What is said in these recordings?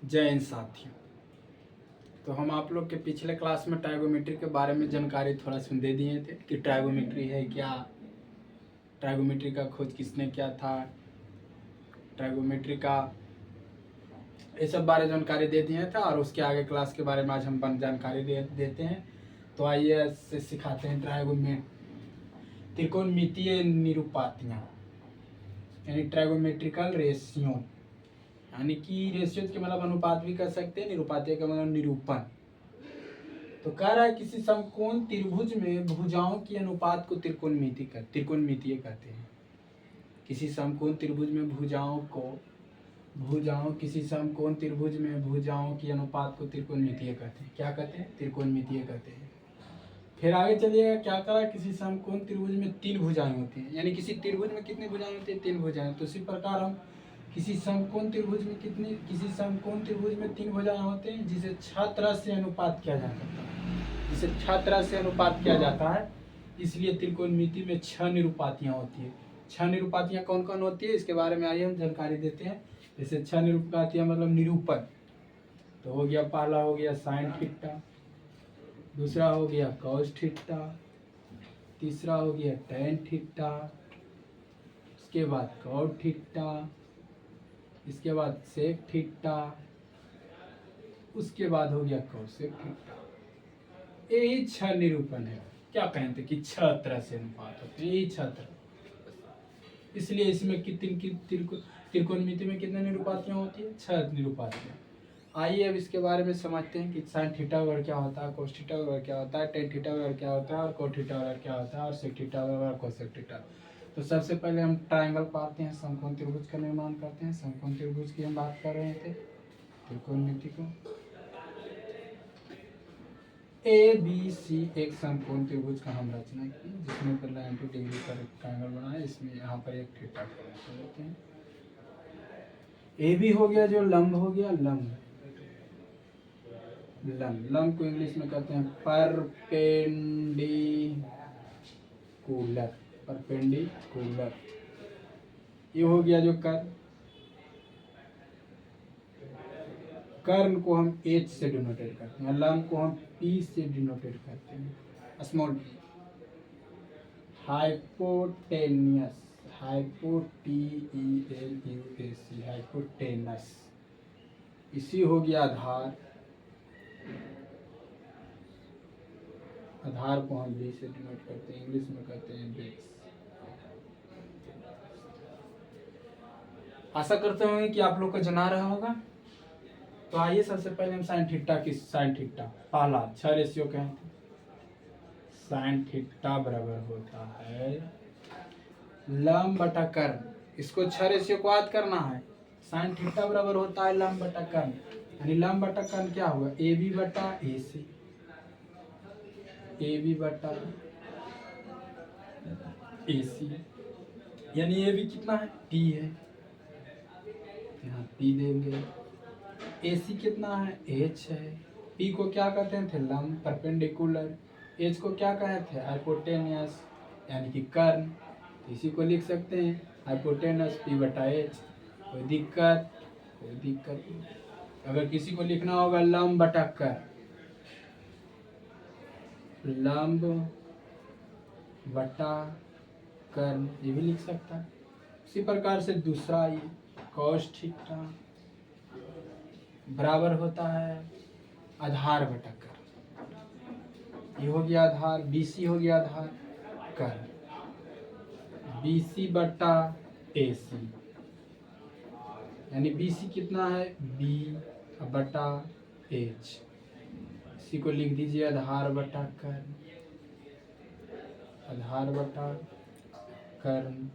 जय हिंद साथियों। तो हम आप लोग के पिछले क्लास में ट्राइगोमेट्री के बारे में जानकारी थोड़ा सा दे दिए थे कि ट्राइगोमेट्री है क्या, ट्राइगोमेट्री का खोज किसने किया था, ट्राइगोमेट्री का ये सब बारे जानकारी दे दिए थे। और उसके आगे क्लास के बारे में आज हम जानकारी देते हैं। तो आइए से सिखाते हैं त्रिकोणमितीय निरूपातियाँ यानी ट्राइगोमेट्रिकल रेशियो, यानी कि रेशियो के मतलब अनुपात भी कर सकते हैं, निरूपातीय का मतलब निरूपण। तो कह रहा है किसी समकोण त्रिभुज में भुजाओं की अनुपात को त्रिकोणमितीय कहते हैं। किसी समकोण त्रिभुज में किसी समकोण त्रिभुज में भुजाओं की अनुपात को त्रिकोणमितीय कहते हैं। क्या कहते हैं? त्रिकोणमितीय कहते हैं। फिर आगे चलिएगा, क्या करा, किसी समकोण त्रिभुज में 3 भुजाएं होती हैं, यानी किसी त्रिभुज में कितनी भुजाएं होती हैं? 3 भुजाएं। तो इसी प्रकार हम किसी समकोण त्रिभुज में 3 भुजाएं होते हैं, जिसे 6 तरह से अनुपात किया जा सकता है। इसलिए त्रिकोणमिति में 6 निरूपातियां होती है। 6 निरूपातियां कौन कौन होती है, इसके बारे में आइए हम जानकारी देते हैं। जैसे 6 निरूपातियां मतलब निरूपण, तो हो गया, पहला हो गया साइन थीटा, दूसरा हो गया कॉस थीटा, तीसरा हो गया टेन थीटा, उसके बाद कॉट थीटा, इसके बाद सेक थीटा, उसके बाद हो गया कोसेक थीटा। यही 6 निरूपण है। क्या कहते हैं कि 6 तरह से अनुपात होते हैं, यही 6 तरह। इसलिए इसमें त्रिकोणमिति में कितने निरूपातियां होती है? 6 निरूपातियां। आइए अब इसके बारे में समझते हैं कि साइन थीटा वगैरह क्या होता है, कोस थीटा वगैरह क्या होता है, टेन थीटा वगैरह क्या होता है, और कोट थीटा वगैरह क्या होता है, और सेक थीटा वगैरह कोसेक थीटा। तो सबसे पहले हम ट्रायंगल पाते हैं, समकोण त्रिभुज का निर्माण करते हैं। समकोण त्रिभुज की हम बात कर रहे थे, त्रिकोणमिति को। ए बी सी एक समकोण त्रिभुज का हम रचना की, जिसमें 90 डिग्री का ट्रायंगल बना है। इसमें यहाँ पर एक थीटा लेते हैं। ए बी हो गया जो लंब हो गया, लंब को इंग्लिश में कहते हैं परपेंडिकुलर। ये हो गया जो कर्ण को हम H से डिनोटेट करते हैं, लंब को हम P से डिनोटेट करते हैं, स्मॉल p। हाइपोटेनियस, हाइपोटेनस, इसी हो गया आधार। आधार को हम B से डिनोट करते हैं, इंग्लिश में कहते हैं बेस। आशा करते होंगे कि आप लोग को जना रहा होगा। तो आइए सबसे पहले हम साइन थीटा पहला 6 रेशियो क्या है? साइन थीटा बराबर होता है लंब बटा कर्ण। इसको 6 रेशियो को याद करना है। साइन थीटा बराबर होता है लंब बटा कर्ण, यानी लंब बटा कर्ण क्या होगा? ए बी बटा ए सी, ए बी बटा ए सी, यानी ए बी कितना है? टी है, यहाँ टी देंगे। ए सी कितना है? एच है। पी को क्या कहते थे? लंब, परपेंडिकुलर। एच को क्या कहते थे? हाइपोटेनियस, यानी कि कर्ण। इसी को लिख सकते हैं हाइपोटेनस पी बटा एच। कोई दिक्कत नहीं। अगर किसी को लिखना होगा लंब बटा कर्ण, लंब बटा कर्ण, ये भी लिख सकता है। इसी प्रकार से दूसरा ये कॉस थीटा बराबर होता है आधार बटा कर्ण। ये हो गया आधार, BC हो गया आधार, कर्ण, BC बटा AC, यानी BC कितना है? B बटा H। इसी को लिख दीजिए आधार बटा कर्ण, आधार बटा कर्ण।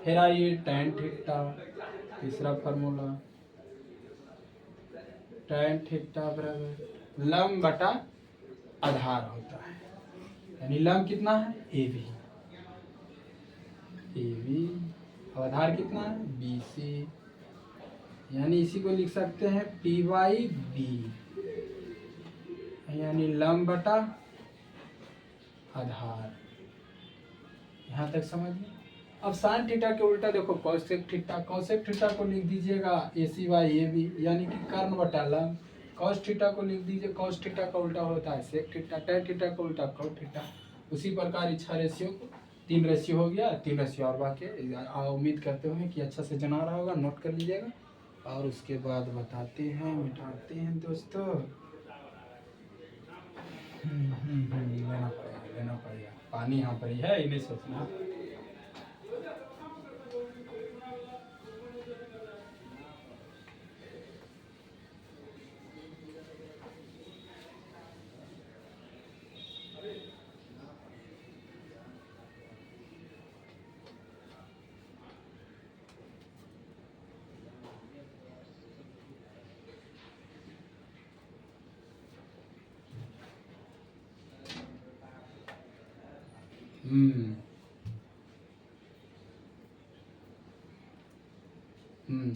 फिर आइए tan थीटा, तीसरा फार्मूला, tan थीटा बराबर लंब बटा आधार होता है, यानी लंब कितना है? AB, और आधार कितना है? BC, यानी इसी को लिख सकते हैं P/B, यानी लंब बटा आधार। यहाँ तक समझिए। अब साइन थीटा के उल्टा देखो कॉसेक थीटा, कॉसेक थीटा को लिख दीजिएगा ए सी बाई ए बी, यानी कि कर्ण बटा लंब। कॉस थीटा को लिख दीजिए, कॉस थीटा का उल्टा होता है सेक थीटा, टैन थीटा का उल्टा कॉट थीटा। उसी प्रकार इच्छा रेशियो को 3 रेशियो हो गया, 3 रेशियो और बाकी। उम्मीद करते हुए कि अच्छा से जना रहा होगा, नोट कर लीजिएगा और उसके बाद बताते हैं, मिटाते हैं दोस्तों। लेना पड़ेगा, पानी यहाँ पर ही है, इन्हें सोचना।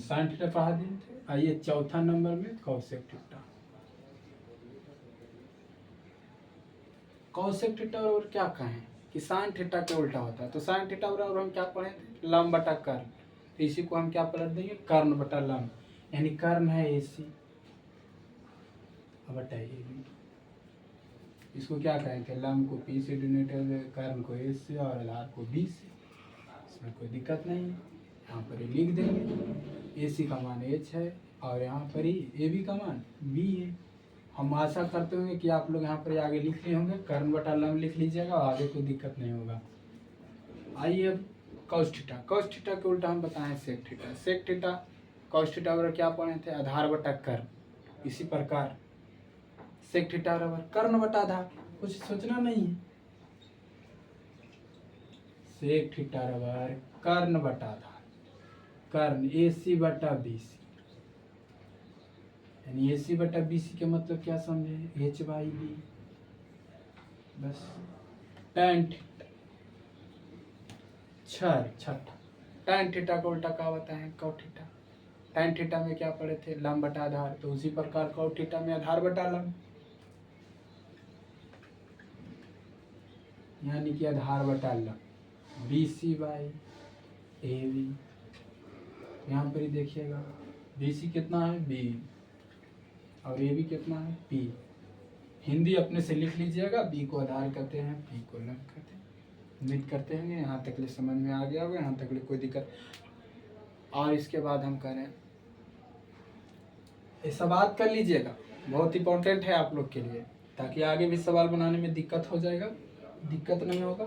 साइन थीटा पढ़ा दिए थे। आइए चौथा नंबर में कॉसेक थीटा। कॉसेक थीटा और क्या कहें कि साइन थीटा के उल्टा होता है, तो साइन थीटा बराबर हम क्या पढ़े थे, लंब बटा कर्ण। तो इसी को हम क्या पलट देंगे, कर्ण बटा लंब, यानी कर्ण है ए सी बटा ए बी। इसको क्या कहेंगे, लंब को पी से डिनोट, कर्ण को ए से और आधार को बी से। इसमें कोई दिक्कत नहीं है, यहाँ पर ही लिख देंगे। ए सी का मान एच है और यहाँ पर ही ए बी का मान बी है। हम आशा करते होंगे कि आप लोग यहाँ पर आगे लिख लिए होंगे, कर्ण बटा लंब लिख लीजिएगा, आगे कोई दिक्कत नहीं होगा। आइए अब कॉस थीटा, कॉस थीटा के उल्टा हम बताएं sec theta. Sec theta cos theta बराबर क्या पढ़े थे, आधार बटा कर्ण। इसी प्रकार सेक थीटा बराबर कर्ण बटा आधार, कुछ सोचना नहीं है। सेक थीटा बराबर कर्ण बटा आधार, कर्ण ए सी बटा बी सी, यानी ए सी बटा बी सी के मतलब क्या समझे, एच बाई बी। बस टैन थीटा, छठा टैन थीटा का उल्टा क्या होता है, कॉट थीटा। टैन थीटा में क्या पढ़े थे, लंब बटा आधार, तो उसी प्रकार कॉट थीटा में आधार बटा लंब, यानी कि आधार बटा लंब B C by A B. यहाँ पर ही देखिएगा बी सी कितना है, बी, और ए बी कितना है, पी। हिंदी अपने से लिख लीजिएगा, बी को आधार कहते हैं, पी को लंब कहते हैं। उम्मीद करते हैं यहाँ तक ले समझ में आ गया होगा, यहाँ तक ले कोई दिक्कत। और इसके बाद हम करें, ऐसा बात कर लीजिएगा, बहुत इंपॉर्टेंट है आप लोग के लिए, ताकि आगे भी सवाल बनाने में दिक्कत हो जाएगा, दिक्कत नहीं होगा।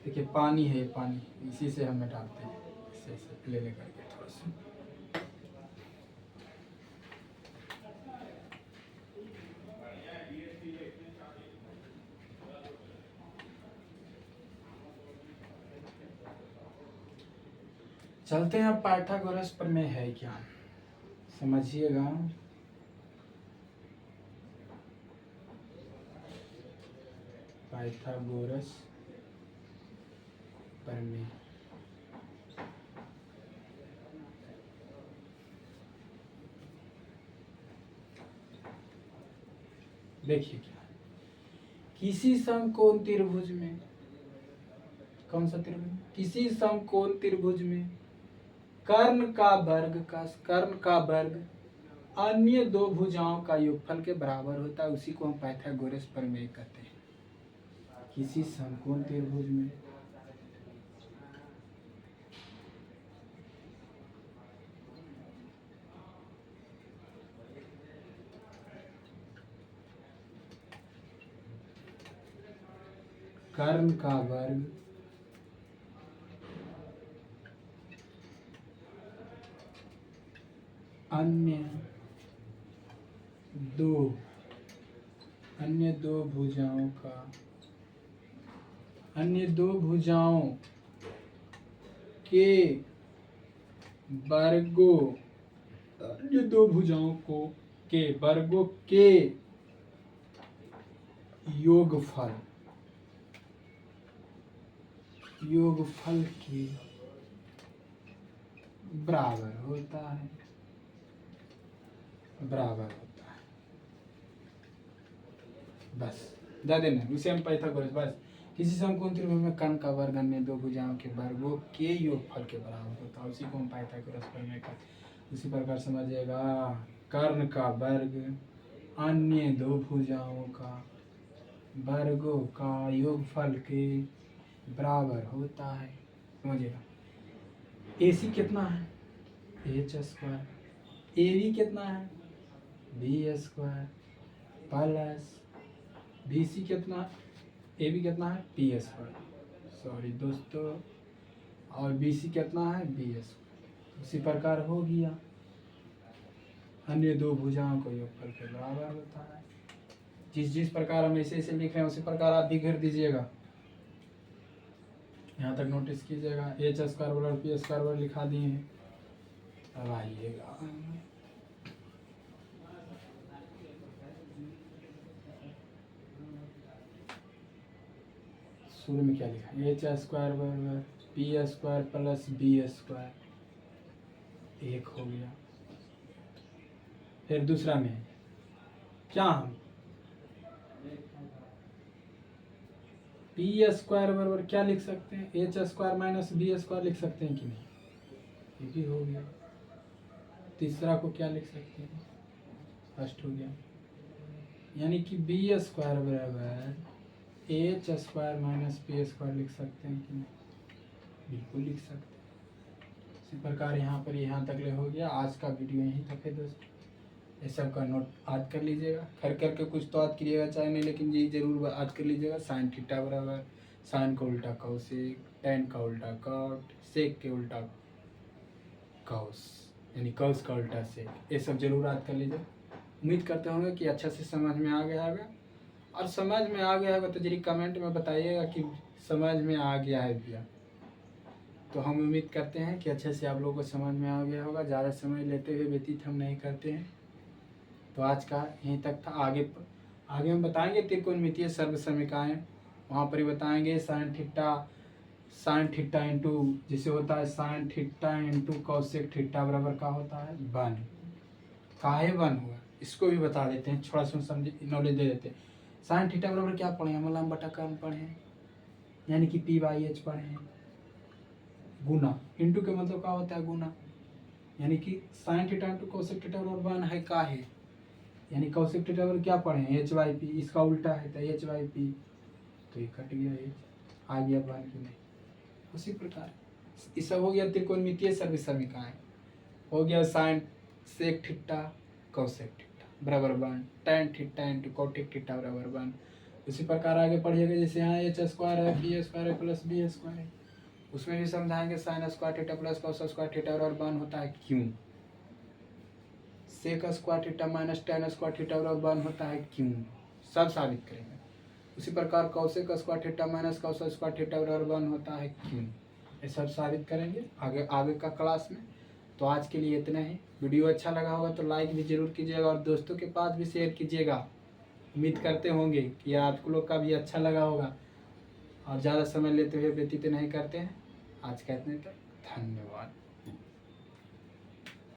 देखिए पानी है, पानी इसी से हम डालते हैं, इसे ले करके थोड़ा सा। चलते हैं पाइथागोरस प्रमेय है क्या, समझिएगा। पाइथागोरस प्रमेय, देखिए क्या, किसी समकोण त्रिभुज में, कौन सा त्रिभुज, किसी समकोण त्रिभुज में कर्ण का वर्ग अन्य दो भुजाओं का योगफल के बराबर होता है, उसी को हम पाइथागोरस प्रमेय कहते हैं। किसी समकोण त्रिभुज में कर्ण का वर्ग अन्य दो भुजाओं का, अन्य दो भुजाओं के वर्गों, अन्य दो भुजाओं को के वर्गों के योगफल के बराबर होता है, बस ज़्यादा नहीं, उसे हम पाइथागोरस, बस किसी समकोण त्रिभुज में कर्ण का वर्ग अन्य दो भुजाओं के वर्गों के योगफल के बराबर होता है, उसी को हम पाइथागोरस प्रमेय का उसी प्रकार समझिएगा। कर्ण का वर्ग अन्य दो भुजाओं का वर्गों का योगफल के बराबर होता है। समझिएगा AC कितना है h², AB कितना है b² प्लस BC कितना AB कितना है p², सॉरी दोस्तों, और BC कितना है b²। उसी प्रकार हो गया अन्य दो भुजाओं को योगफल के बराबर होता है। जिस प्रकार हम ऐसे लिख रहे हैं उसी प्रकार आप भी कर दीजिएगा। यहाँ तक नोटिस कीजिएगा। h² बराबर p² लिखा दिए हैं। अब आइएगा शुरू में क्या लिखा, h² बराबर p² प्लस b², एक हो गया। फिर दूसरा में क्या हम p² बराबर क्या लिख सकते हैं, h² माइनस b² लिख सकते हैं कि नहीं, ये भी हो गया। तीसरा को क्या लिख सकते हैं, फर्स्ट हो गया, यानी कि b² बराबर h² माइनस p² लिख सकते हैं कि नहीं, बिल्कुल लिख सकते हैं। इसी प्रकार यहाँ पर यहाँ तक ले हो गया। आज का वीडियो यहीं तक है दोस्तों, ये सब का नोट याद कर लीजिएगा, कर करके कुछ तो याद कीजिएगा चाहे नहीं, लेकिन ये जरूर याद कर लीजिएगा। साइन थीटा बराबर साइन का उल्टा कॉसेक, टेन का उल्टा कॉट, सेक के उल्टा कॉस, यानी कॉस का उल्टा सेक, ये सब जरूर याद कर लीजिए। उम्मीद करते होंगे कि अच्छा से समझ में आ गया होगा, और समझ में आ गया होगा तो जरूर कमेंट में बताइएगा कि समझ में आ गया है भैया। तो हम उम्मीद करते हैं कि अच्छे से आप लोगों को समझ में आ गया होगा। ज़्यादा समय लेते हुए व्यतीत हम नहीं करते हैं। तो आज का यहीं तक था। आगे हम बताएंगे त्रिकोणमितीय सर्व समीकरण, वहाँ पर ही बताएंगे साइन थीटा इंटू जिसे होता है sine theta into cosec theta बराबर का होता है 1। काहे 1 हुआ इसको भी बता देते हैं, थोड़ा सा समझे नॉलेज दे देते हैं। साइन थीटा बराबर क्या पढ़े हैं, मतलब बटा कर्म पढ़े हैं, यानी कि p/h पढ़े हैं। गुना इंटू के मतलब क्या होता है गुना, यानी कि sine theta into cosec theta बराबर 1 है का है, यानी कॉसेक थीटा बराबर क्या पढ़े हैं h/p, इसका उल्टा है तो h/p, तो ये कट गया h, आ गया 1 की नहीं। उसी प्रकार ये सब हो गया त्रिकोणमितीय सर्व समीकरण, हो गया sine sec theta cosec theta बराबर 1, tan theta into cot theta बराबर 1। उसी प्रकार आगे पढ़िएगा, जैसे यहाँ h² है p² है प्लस b² है, उसमें भी समझाएंगे sine square theta plus cos square theta बराबर 1 होता है क्यों, sec square theta minus tan square theta बराबर 1 होता है क्यों, सब साबित करेंगे। उसी प्रकार cosec square theta minus cos square theta बराबर 1 होता है क्यों, ये सब साबित करेंगे आगे का क्लास में। तो आज के लिए इतना ही। वीडियो अच्छा लगा होगा तो लाइक भी जरूर कीजिएगा और दोस्तों के पास भी शेयर कीजिएगा। उम्मीद करते होंगे कि आप लोग का भी अच्छा लगा होगा, और ज़्यादा समय लेते हुए व्यतीत नहीं करते हैं। आज का इतने तक, धन्यवाद।